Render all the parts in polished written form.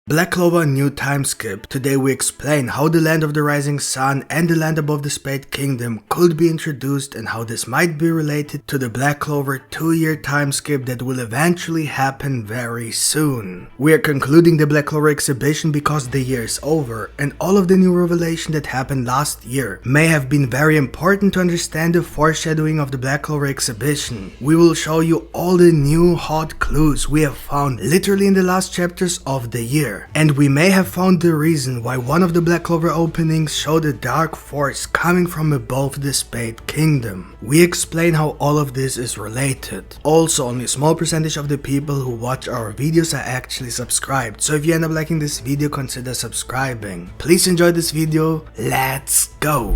Black Clover New Timeskip. Today we explain how the Land of the Rising Sun and the Land above the Spade Kingdom could be introduced and how this might be related to the Black Clover 2-year timeskip that will eventually happen very soon. We are concluding the Black Clover Exhibition because the year is over and all of the new revelation that happened last year may have been very important to understand the foreshadowing of the Black Clover Exhibition. We will show you all the new hot clues we have found literally in the last chapters of the year. And we may have found the reason why one of the Black Clover openings showed a dark force coming from above the Spade Kingdom. We explain how all of this is related. Also, only a small percentage of the people who watch our videos are actually subscribed, so if you end up liking this video, consider subscribing. Please enjoy this video, let's go!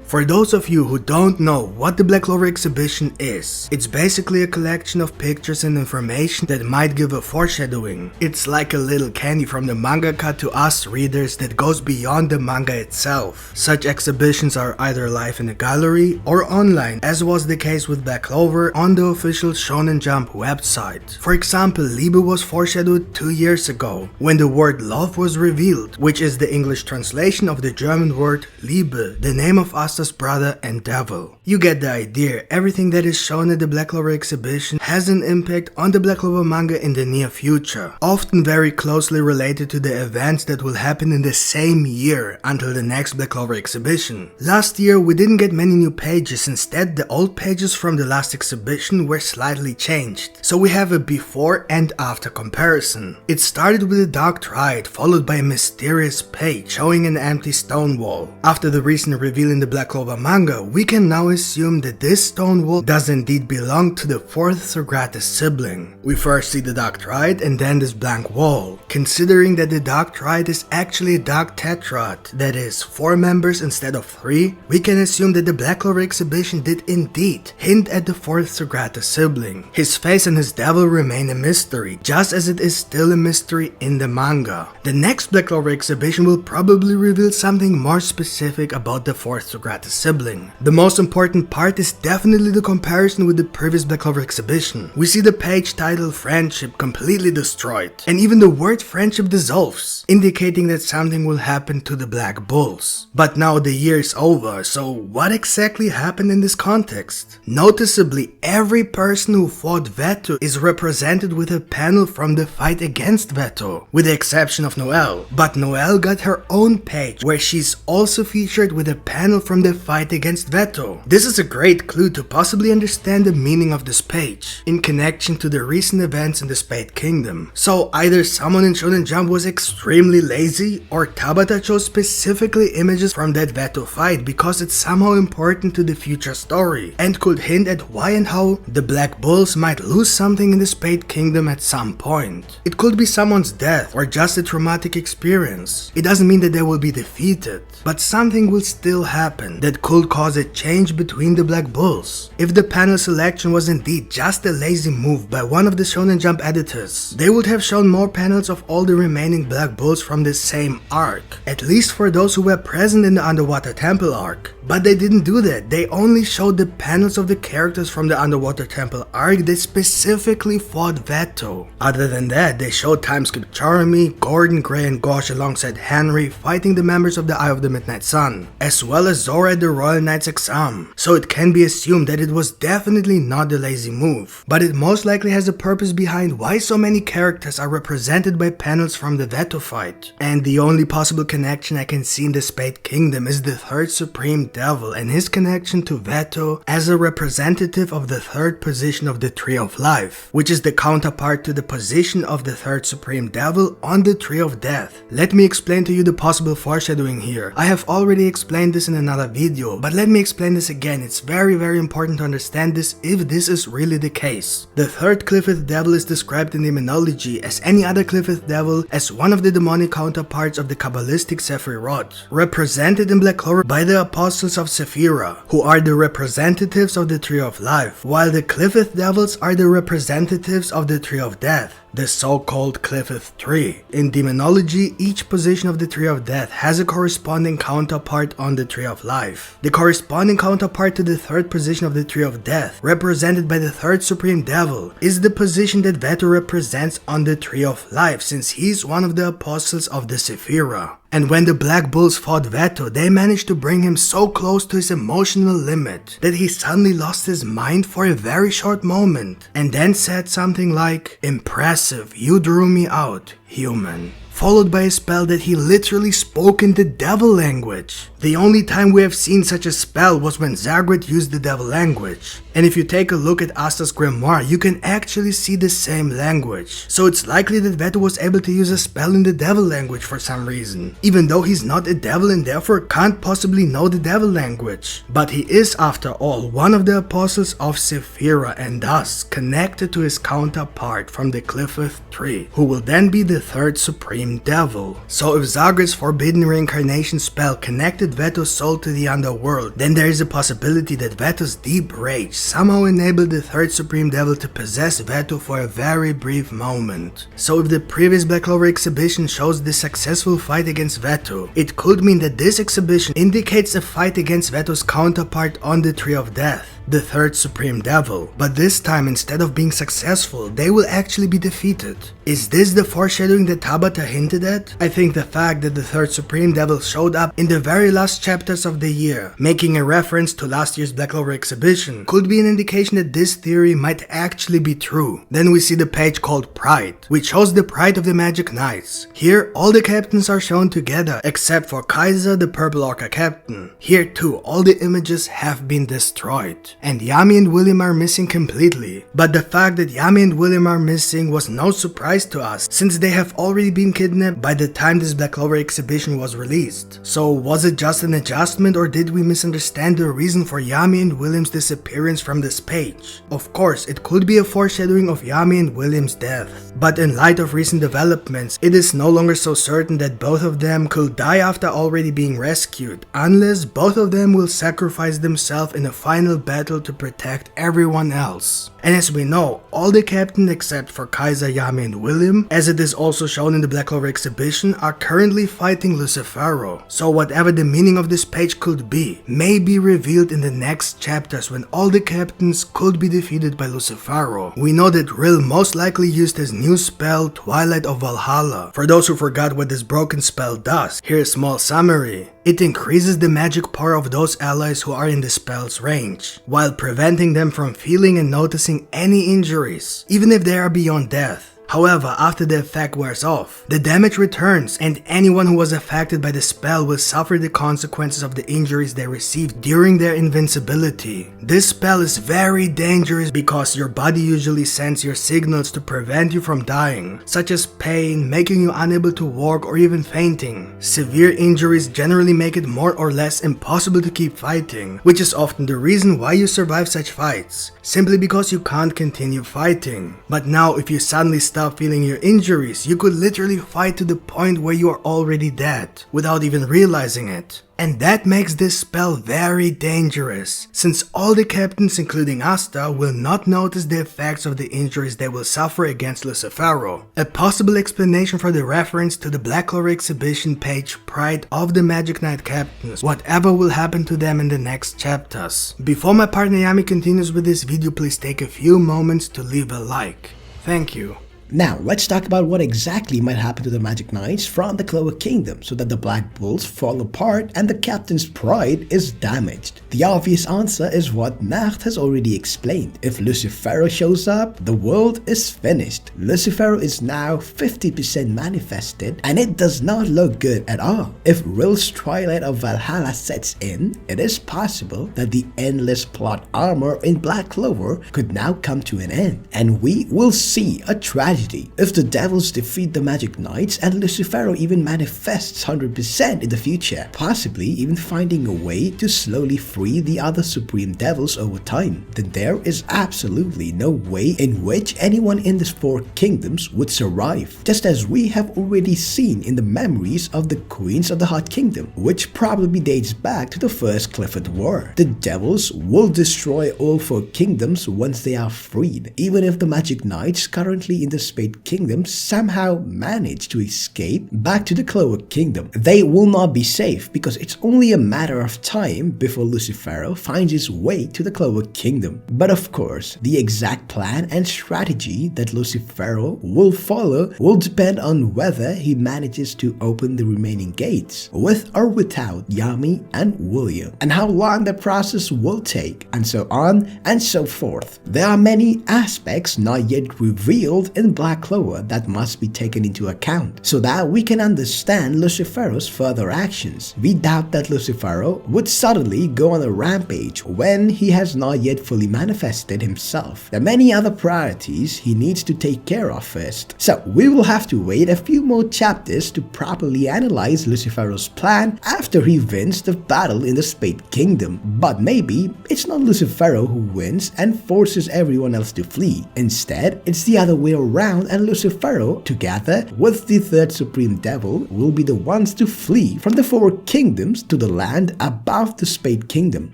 For those of you who don't know what the Black Clover Exhibition is, it's basically a collection of pictures and information that might give a foreshadowing. It's like a little candy from the mangaka to us readers that goes beyond the manga itself. Such exhibitions are either live in a gallery or online, as was the case with Black Clover on the official Shonen Jump website. For example, Liebe was foreshadowed 2 years ago, when the word love was revealed, which is the English translation of the German word Liebe, the name of Asta's brother and devil. You get the idea. Everything that is shown at the Black Clover Exhibition has an impact on the Black Clover manga in the near future, often very closely related to the events that will happen in the same year until the next Black Clover Exhibition. Last year we didn't get many new pages, instead the old pages from the last exhibition were slightly changed, so we have a before and after comparison. It started with a dark triad followed by a mysterious page showing an empty stone wall. After the recent reveal in the Black Clover manga, we can now assume that this stone wall does indeed belong to the fourth Sagratis sibling. We first see the dark triad and then this blank wall. Considering that the dark triad is actually a dark tetrad, that is 4 members instead of 3, we can assume that the Black Clover Exhibition did indeed hint at the fourth Sagratis sibling. His face and his devil remain a mystery, just as it is still a mystery in the manga. The next Black Clover Exhibition will probably reveal something more specific about the fourth Sagratis sibling. The most important part is definitely the comparison with the previous Black Clover Exhibition. We see the page titled Friendship completely destroyed, and even the word friendship dissolves, indicating that something will happen to the Black Bulls. But now the year is over, so what exactly happened in this context? Noticeably, every person who fought Veto is represented with a panel from the fight against Veto, with the exception of Noelle. But Noelle got her own page, where she's also featured with a panel from the fight against Veto. This is a great clue to possibly understand the meaning of this page, in connection to the recent events in the Spade Kingdom. So either someone in Shonen Jump was extremely lazy, or Tabata chose specifically images from that Veto fight because it's somehow important to the future story, and could hint at why and how the Black Bulls might lose something in the Spade Kingdom at some point. It could be someone's death, or just a traumatic experience. It doesn't mean that they will be defeated, but something will still happen that could cause a change between the Black Bulls. If the panel selection was indeed just a lazy move by one of the Shonen Jump editors, they would have shown more panels of all the remaining Black Bulls from the same arc, at least for those who were present in the Underwater Temple arc. But they didn't do that, they only showed the panels of the characters from the Underwater Temple arc that specifically fought Veto. Other than that, they showed Timeskip Charmy, Gordon, Gray and Gosh alongside Henry fighting the members of the Eye of the Midnight Sun, as well as Zora at the Royal Knight's exam, so it can be assumed that it was definitely not a lazy move, but it most likely has a purpose behind why so many characters are represented by panels from the Veto fight. And the only possible connection I can see in the Spade Kingdom is the third Supreme Devil and his connection to Veto as a representative of the third position of the Tree of Life, which is the counterpart to the position of the third Supreme Devil on the Tree of Death. Let me explain to you the possible foreshadowing here. I have already explained this in another video, but let me explain this again. It's very important to understand this if this is really the case. The third Cliffith Devil is described in demonology as any other Cliffith Devil, as one of the demonic counterparts of the Kabbalistic Sephiroth, represented in Black Clover by the Apostles of Sephira, who are the representatives of the Tree of Life, while the Cliffith Devils are the representatives of the Tree of Death. the so-called Clifford Tree. In demonology, each position of the Tree of Death has a corresponding counterpart on the Tree of Life. The corresponding counterpart to the third position of the Tree of Death, represented by the third Supreme Devil, is the position that Veto represents on the Tree of Life, since he's one of the apostles of the Sephira. And when the Black Bulls fought Veto, they managed to bring him so close to his emotional limit that he suddenly lost his mind for a very short moment, and then said something like, "Impressive, you drew me out, human," followed by a spell that he literally spoke in the devil language. The only time we have seen such a spell was when Zagreus used the devil language. And if you take a look at Asta's grimoire, you can actually see the same language. So it's likely that Veto was able to use a spell in the devil language for some reason, even though he's not a devil and therefore can't possibly know the devil language. But he is, after all, one of the apostles of Sephira and thus connected to his counterpart from the Clifford Tree, who will then be the third supreme devil. So if Zagreus' forbidden reincarnation spell connected Veto's soul to the underworld, then there is a possibility that Veto's deep rage somehow enabled the third supreme devil to possess Veto for a very brief moment. So if the previous Black Clover exhibition shows the successful fight against Veto, it could mean that this exhibition indicates a fight against Veto's counterpart on the Tree of Death, the third supreme devil. But this time, instead of being successful, they will actually be defeated. Is this the foreshadowing that Tabata hinted at? I think the fact that the third supreme devil showed up in the very last chapters of the year, making a reference to last year's Black Clover exhibition, could be an indication that this theory might actually be true. Then we see the page called Pride, which shows the pride of the Magic Knights. Here, all the captains are shown together, except for Kaiser, the Purple Orca captain. Here too, all the images have been destroyed, and Yami and William are missing completely. But the fact that Yami and William are missing was no surprise to us, since they have already been kidnapped by the time this Black Clover exhibition was released. So was it just an adjustment, or did we misunderstand the reason for Yami and William's disappearance from this page? Of course, it could be a foreshadowing of Yami and William's death, but in light of recent developments, it is no longer so certain that both of them could die after already being rescued, unless both of them will sacrifice themselves in a final battle to protect everyone else. And as we know, all the captains except for Kaiser, Yami and William, as it is also shown in the Black Clover exhibition, are currently fighting Lucifero. So whatever the meaning of this page could be, may be revealed in the next chapters when all the captains could be defeated by Lucifero. We know that Rill most likely used his new spell, Twilight of Valhalla. For those who forgot what this broken spell does, here's a small summary. It increases the magic power of those allies who are in the spell's range, while preventing them from feeling and noticing any injuries, even if they are beyond death. However, after the effect wears off, the damage returns, and anyone who was affected by the spell will suffer the consequences of the injuries they received during their invincibility. This spell is very dangerous because your body usually sends your signals to prevent you from dying, such as pain, making you unable to walk, or even fainting. Severe injuries generally make it more or less impossible to keep fighting, which is often the reason why you survive such fights, simply because you can't continue fighting. But now, if you suddenly stop feeling your injuries, you could literally fight to the point where you are already dead, without even realizing it. And that makes this spell very dangerous, since all the captains, including Asta, will not notice the effects of the injuries they will suffer against Lucifero. A possible explanation for the reference to the Black Clover exhibition page Pride of the Magic Knight captains, whatever will happen to them in the next chapters. Before my partner Yami continues with this video, please take a few moments to leave a like. Thank you. Now, let's talk about what exactly might happen to the Magic Knights from the Clover Kingdom so that the Black Bulls fall apart and the captain's pride is damaged. The obvious answer is what Nacht has already explained. If Lucifero shows up, the world is finished. Lucifero is now 50% manifested, and it does not look good at all. If Rill's Twilight of Valhalla sets in, it is possible that the endless plot armor in Black Clover could now come to an end, and we will see a tragedy. If the devils defeat the Magic Knights and Lucifero even manifests 100% in the future, possibly even finding a way to slowly free the other Supreme Devils over time, then there is absolutely no way in which anyone in the four kingdoms would survive, just as we have already seen in the memories of the Queens of the Hot Kingdom, which probably dates back to the first Clifford War. The devils will destroy all four kingdoms once they are freed, even if the Magic Knights currently in the Spade Kingdom somehow manage to escape back to the Clover Kingdom. They will not be safe because it's only a matter of time before Lucifero finds his way to the Clover Kingdom. But of course, the exact plan and strategy that Lucifero will follow will depend on whether he manages to open the remaining gates with or without Yami and William, and how long the process will take, and so on and so forth. There are many aspects not yet revealed in Black Clover that must be taken into account so that we can understand Lucifero's further actions. We doubt that Lucifero would suddenly go on a rampage when he has not yet fully manifested himself. There are many other priorities he needs to take care of first. So we will have to wait a few more chapters to properly analyze Lucifero's plan after he wins the battle in the Spade Kingdom. But maybe it's not Lucifero who wins and forces everyone else to flee. Instead, it's the other way around, and Lucifero, together with the third Supreme Devil, will be the ones to flee from the four kingdoms to the land above the Spade Kingdom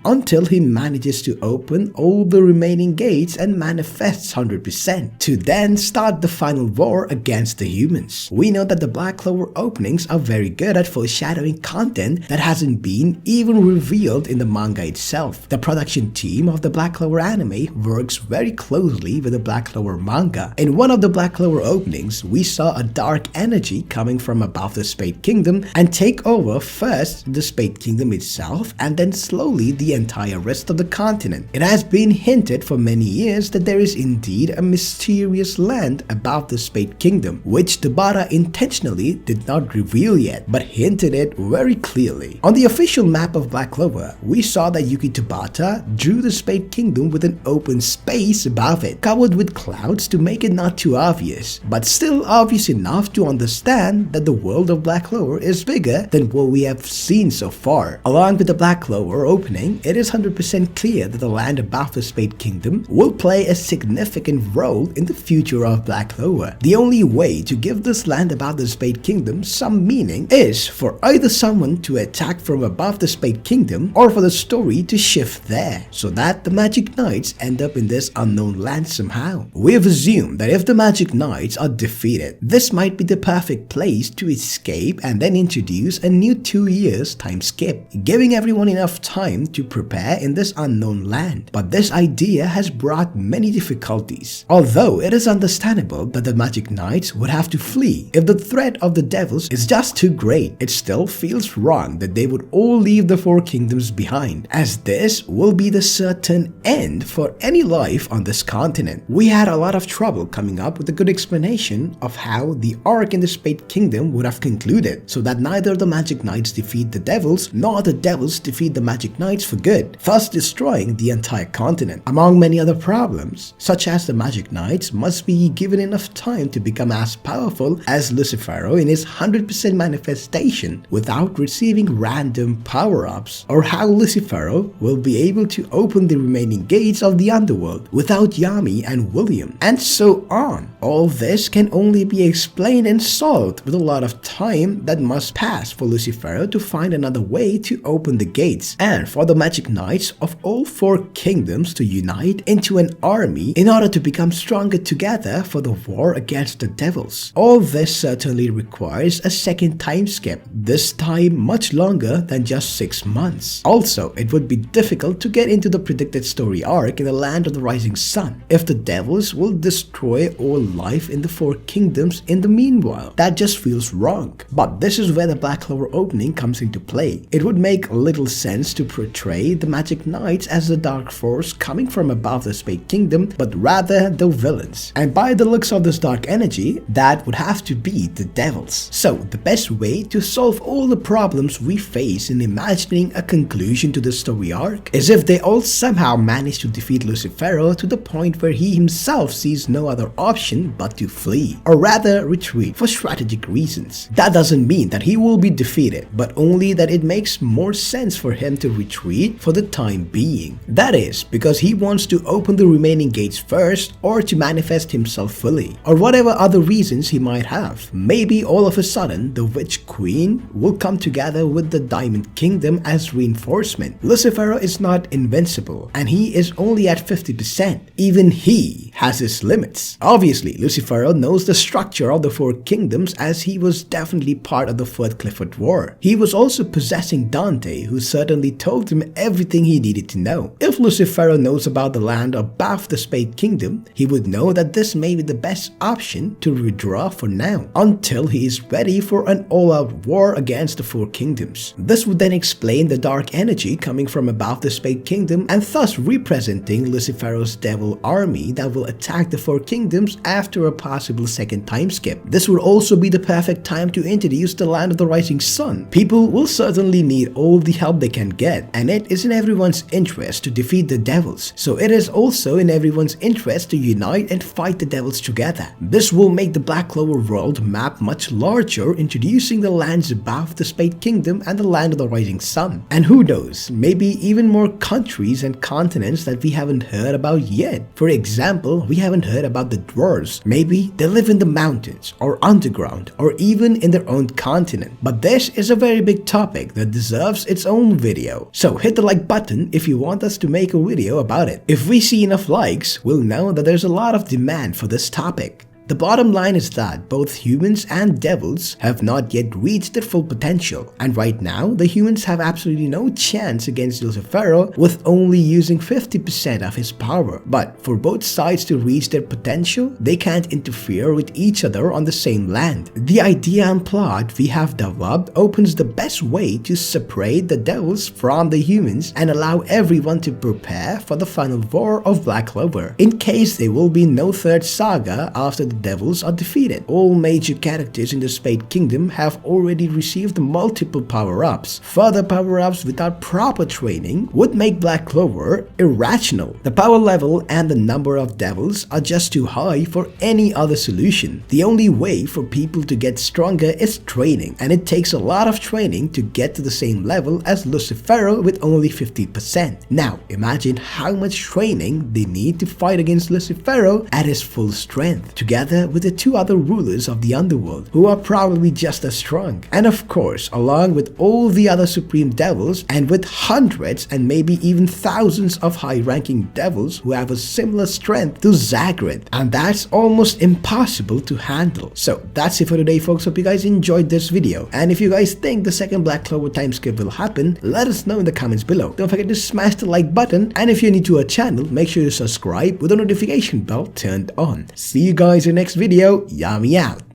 until he manages to open all the remaining gates and manifests 100% to then start the final war against the humans. We know that the Black Clover openings are very good at foreshadowing content that hasn't been even revealed in the manga itself. The production team of the Black Clover anime works very closely with the Black Clover manga. In one of the Black Clover openings, we saw a dark energy coming from above the Spade Kingdom and take over first the Spade Kingdom itself and then slowly the entire rest of the continent. It has been hinted for many years that there is indeed a mysterious land above the Spade Kingdom, which Tabata intentionally did not reveal yet, but hinted it very clearly. On the official map of Black Clover, we saw that Yuki Tabata drew the Spade Kingdom with an open space above it, covered with clouds to make it not too obvious, but still obvious enough to understand that the world of Black Clover is bigger than what we have seen so far. Along with the Black Clover opening, it is 100% clear that the land above the Spade Kingdom will play a significant role in the future of Black Clover. The only way to give this land above the Spade Kingdom some meaning is for either someone to attack from above the Spade Kingdom or for the story to shift there, so that the Magic Knights end up in this unknown land somehow. We have assumed that if the Magic Knights are defeated, this might be the perfect place to escape and then introduce a new 2 years time skip, giving everyone enough time to prepare in this unknown land. But this idea has brought many difficulties. Although it is understandable that the Magic Knights would have to flee if the threat of the devils is just too great, it still feels wrong that they would all leave the four kingdoms behind, as this will be the certain end for any life on this continent. We had a lot of trouble coming up with a good explanation of how the arc in the Spade Kingdom would have concluded, so that neither the Magic Knights defeat the devils nor the devils defeat the Magic Knights for good, thus destroying the entire continent. Among many other problems, such as the Magic Knights must be given enough time to become as powerful as Lucifero in his 100% manifestation without receiving random power-ups, or how Lucifero will be able to open the remaining gates of the underworld without Yami and William, and so on. All this can only be explained and solved with a lot of time that must pass for Lucifero to find another way to open the gates, and for the Magic Knights of all four kingdoms to unite into an army in order to become stronger together for the war against the devils. All this certainly requires a second time skip, this time much longer than just 6 months. Also, it would be difficult to get into the predicted story arc in the land of the rising sun if the devils will destroy all life in the four kingdoms in the meanwhile. That just feels wrong. But this is where the Black Clover opening comes into play. It would make little sense to portray the Magic Knights as the dark force coming from above the Spade Kingdom, but rather the villains. And by the looks of this dark energy, that would have to be the devils. So the best way to solve all the problems we face in imagining a conclusion to the story arc is if they all somehow manage to defeat Lucifero to the point where he himself sees no other option but to flee, or rather retreat for strategic reasons. That doesn't mean that he will be defeated, but only that it makes more sense for him to retreat for the time being. That is, because he wants to open the remaining gates first, or to manifest himself fully, or whatever other reasons he might have. Maybe all of a sudden the Witch Queen will come together with the Diamond Kingdom as reinforcement. Lucifero is not invincible, and he is only at 50%. Even he has its limits. Obviously, Lucifero knows the structure of the four kingdoms as he was definitely part of the Fourth Clifford War. He was also possessing Dante, who certainly told him everything he needed to know. If Lucifero knows about the land above the Spade Kingdom, he would know that this may be the best option to withdraw for now, until he is ready for an all-out war against the four kingdoms. This would then explain the dark energy coming from above the Spade Kingdom and thus representing Lucifero's devil army that will attack the four kingdoms after a possible second time skip. This would also be the perfect time to introduce the land of the rising sun. People will certainly need all the help they can get, and it is in everyone's interest to defeat the devils, so it is also in everyone's interest to unite and fight the devils together. This will make the Black Clover world map much larger, introducing the lands above the Spade Kingdom and the land of the rising sun. And who knows, maybe even more countries and continents that we haven't heard about yet. For example, we haven't heard about the dwarves. Maybe they live in the mountains or underground or even in their own continent. But this is a very big topic that deserves its own video. So hit the like button if you want us to make a video about it. If we see enough likes, we'll know that there's a lot of demand for this topic. The bottom line is that both humans and devils have not yet reached their full potential, and right now the humans have absolutely no chance against Lucifero with only using 50% of his power. But for both sides to reach their potential, they can't interfere with each other on the same land. The idea and plot we have developed opens the best way to separate the devils from the humans and allow everyone to prepare for the final war of Black Clover, in case there will be no third saga after the devils are defeated. All major characters in the Spade Kingdom have already received multiple power-ups. Further power-ups without proper training would make Black Clover irrational. The power level and the number of devils are just too high for any other solution. The only way for people to get stronger is training, and it takes a lot of training to get to the same level as Lucifero with only 50%. Now, imagine how much training they need to fight against Lucifero at his full strength, together with the two other rulers of the underworld, who are probably just as strong. And of course, along with all the other supreme devils, and with hundreds and maybe even thousands of high-ranking devils who have a similar strength to Zagreus, and that's almost impossible to handle. So that's it for today, folks. Hope you guys enjoyed this video, and if you guys think the second Black Clover time skip will happen, let us know in the comments below. Don't forget to smash the like button, and if you're new to our channel, make sure you subscribe with the notification bell turned on. See you guys in the next video. Yummy out.